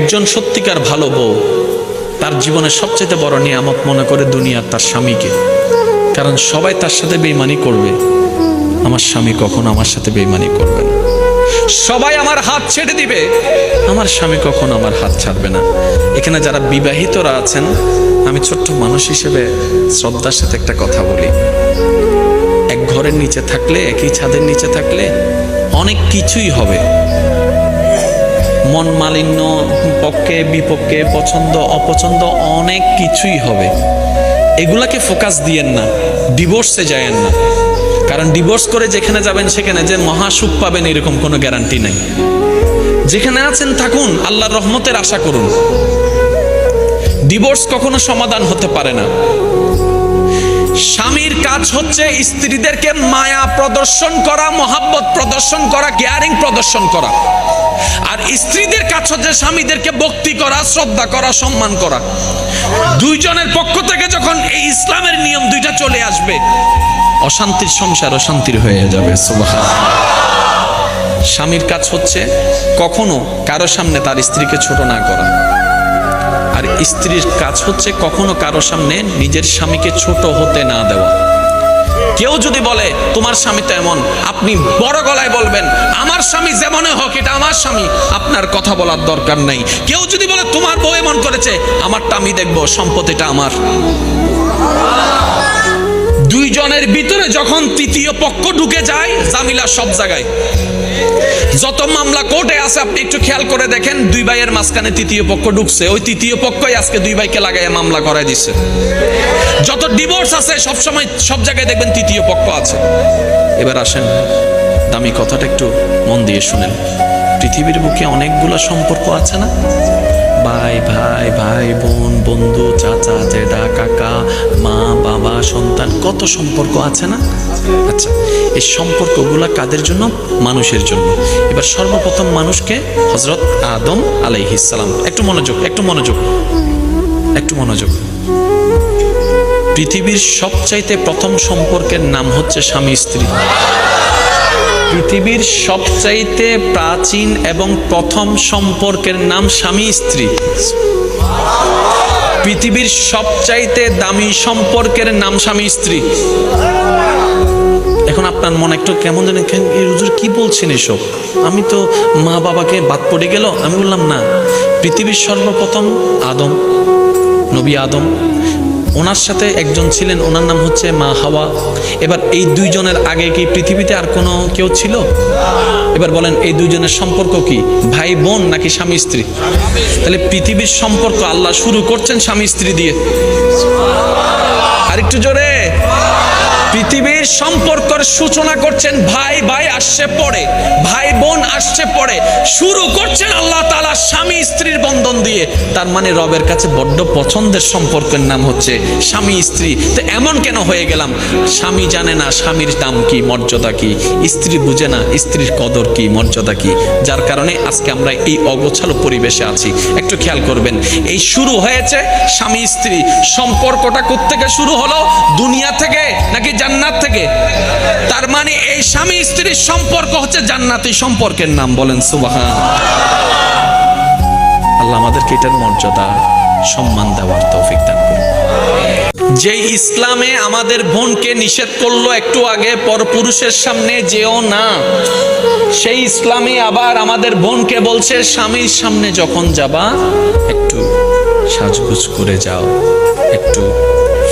একজন সত্যিকার ভালো বউ তার জীবনের সবচেয়ে বড় নিয়ামত মনে করে দুনিয়ার তার স্বামীকে। কারণ সবাই তার সাথে বেঈমানি করবে, আমার স্বামী কখনো আমার সাথে বেঈমানি করবে না। সবাই আমার হাত ছেড়ে দিবে, আমার স্বামী কখনো আমার হাত ছাড়বে না। এখানে যারা বিবাহিতরা আছেন, আমি ছোট্ট মানুষ হিসেবে শ্রদ্ধার সাথে একটা কথা বলি। এক ঘরের নিচে থাকলে, একই ছাদের নিচে থাকলে অনেক কিছুই হবে। মন মালিন্য, পক্ষে বিপক্ষে, পছন্দ অপছন্দ অনেক কিছুই হবে। এগুলাকে ফোকাস দিয়েন না, ডিভোর্সে যায়েন না। কারণ ডিভোর্স করে যেখানে যাবেন সেখানে যে মহাসুখ পাবেন এরকম কোনো গ্যারান্টি নাই। যেখানে আছেন থাকুন, আল্লাহর রহমতের আশা করুন। ডিভোর্স কখনো সমাধান হতে পারে না। স্বামীর কাজ হচ্ছে স্ত্রীদেরকে মায়া প্রদর্শন করা, মহাব্বত প্রদর্শন করা, কেয়ারিং প্রদর্শন করা। আর স্ত্রীদের কাজ হচ্ছে স্বামীদেরকে ভক্তি করা, শ্রদ্ধা করা, সম্মান করা। দুইজনের পক্ষ থেকে যখন এই ইসলামের নিয়ম দুইটা চলে আসবে, অশান্তির সংসার অশান্তির হয়ে যাবে। সুবহানাল্লাহ। স্বামীর কাজ হচ্ছে কখনো কারো সামনে তার স্ত্রীকে ছোট না করা, আর স্ত্রীর কাজ হচ্ছে কখনো কারো সামনে নিজের স্বামীকে ছোট হতে না দেওয়া। কেউ যদি বলে তোমার স্বামী তো এমন, আপনি বড় গলায় বলবেন আমার স্বামী যেমনই হোক এটা আমার স্বামী, আপনার কথা বলার দরকার নেই। কেউ যদি বলে তোমার বউ এমন করেছে, আমারটা আমি দেখবো, সম্পত্তিটা আমার। দুইজনের ভিতরে যখন তৃতীয় পক্ষ ঢুকে যায়, ঝামেলা সব জায়গায়। যত মামলা কোর্টে আছে আপনি একটু খেয়াল করে দেখেন, দুই ভাইয়ের মাঝখানে তৃতীয় পক্ষ ঢুকছে, ওই তৃতীয় পক্ষই আজকে দুই ভাইকে লাগাইয়া মামলা করাই দিচ্ছে। যত ডিভোর্স আছে সবসময় সব জায়গায় দেখবেন তৃতীয় পক্ষ আছে। এবার আসেন, দামি কথাটা একটু মন দিয়ে শুনেন। পৃথিবীর বুকে অনেকগুলো সম্পর্ক আছে না? ভাই ভাই, ভাই বোন, বন্ধু, চাচা, জেঠা, কাকা, মা, বাবা, সন্তান, কত সম্পর্ক আছে না? আচ্ছা, এই সম্পর্কগুলো কাদের জন্য? মানুষের জন্য। এবার সর্বপ্রথম মানুষকে হযরত আদম আলাইহিস সালাম। একটু মনোযোগ, একটু মনোযোগ, একটু মনোযোগ। পৃথিবীর সবচাইতে প্রথম সম্পর্কের নাম হচ্ছে স্বামী স্ত্রী। পৃথিবীর সবচাইতে প্রাচীন এবং প্রথম সম্পর্কের নাম স্বামী স্ত্রী। পৃথিবীর সবচাইতে দামি সম্পর্কের নাম স্বামী স্ত্রী। এখন আপনার মনে একটু কেমন জানেন, এই হুজুর কি বলছেন এসব? আমি তো মা বাবাকে বাদ পড়ে গেল। আমি বললাম না, পৃথিবীর সর্বপ্রথম আদম, নবী আদম, ওনার সাথে একজন ছিলেন, ওনার নাম হচ্ছে মা হাওয়া। এবার এই দুইজনের আগে কি পৃথিবীতে আর কোনো কেউ ছিল? এবার বলেন, এই দুইজনের সম্পর্ক কি ভাই বোন নাকি স্বামী স্ত্রী? তাহলে পৃথিবীর সম্পর্ক আল্লাহ শুরু করছেন স্বামী স্ত্রী দিয়ে। আরেকটু জোরে। পৃথিবীর সম্পর্কের সূচনা করছেন ভাই ভাই আসছে পরে, ভাই বোন আসছে পরে, শুরু করছেন আল্লাহ তাআলা স্বামী স্ত্রীর বন্ধন দিয়ে। তার মানে রবের কাছে বড্ড পছন্দের সম্পর্কের নাম হচ্ছে স্বামী স্ত্রী। তো এমন কেন হয়ে গেলাম? স্বামী জানে না স্বামীর দাম কি, মর্যাদা কি, স্ত্রী বুঝে না স্ত্রীর কদর কি, মর্যাদা কি, যার কারণে আজকে আমরা এই অগোছালো পরিবেশে আছি। একটু খেয়াল করবেন, এই শুরু হয়েছে স্বামী স্ত্রী। সম্পর্কটা কোত্থেকে শুরু হলো? দুনিয়া থেকে নাকি জান্নাত থেকে? তার মানে এই স্বামী স্ত্রীর সম্পর্ক হচ্ছে জান্নাতি সম্পর্কের নাম। বলেন সুবহানাল্লাহ। আল্লাহ আমাদেরকে এটার মর্যাদা, সম্মান দেওয়ার তৌফিক দান করুন। যে ইসলামে আমাদের বোনকে নিষেধ করলো একটু আগে, পরপুরুষের সামনে যেও না, সেই ইসলামে আবার আমাদের বোনকে বলছে স্বামীর সামনে যখন যাবা একটু সাজগুজ করে যাও, একটু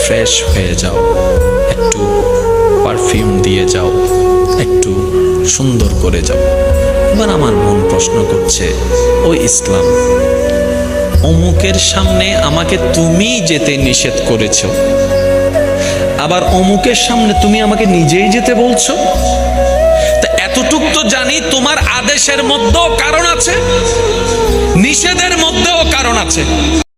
ফ্রেশ হয়ে যাও, একটু পারফিউম দিয়ে যাও, একটু সুন্দর করে যাও। এবার আমার বোন প্রশ্ন করছে, ও ইসলাম, অমুকের সামনে আমাকে তুমি যেতে নিষেধ করেছো, আবার অমুকের সামনে তুমি আমাকে নিজেই যেতে বলছো। তা এতটুক তো জানি তোমার আদেশের মধ্যেও কারণ আছে, নিষেধের মধ্যেও কারণ আছে।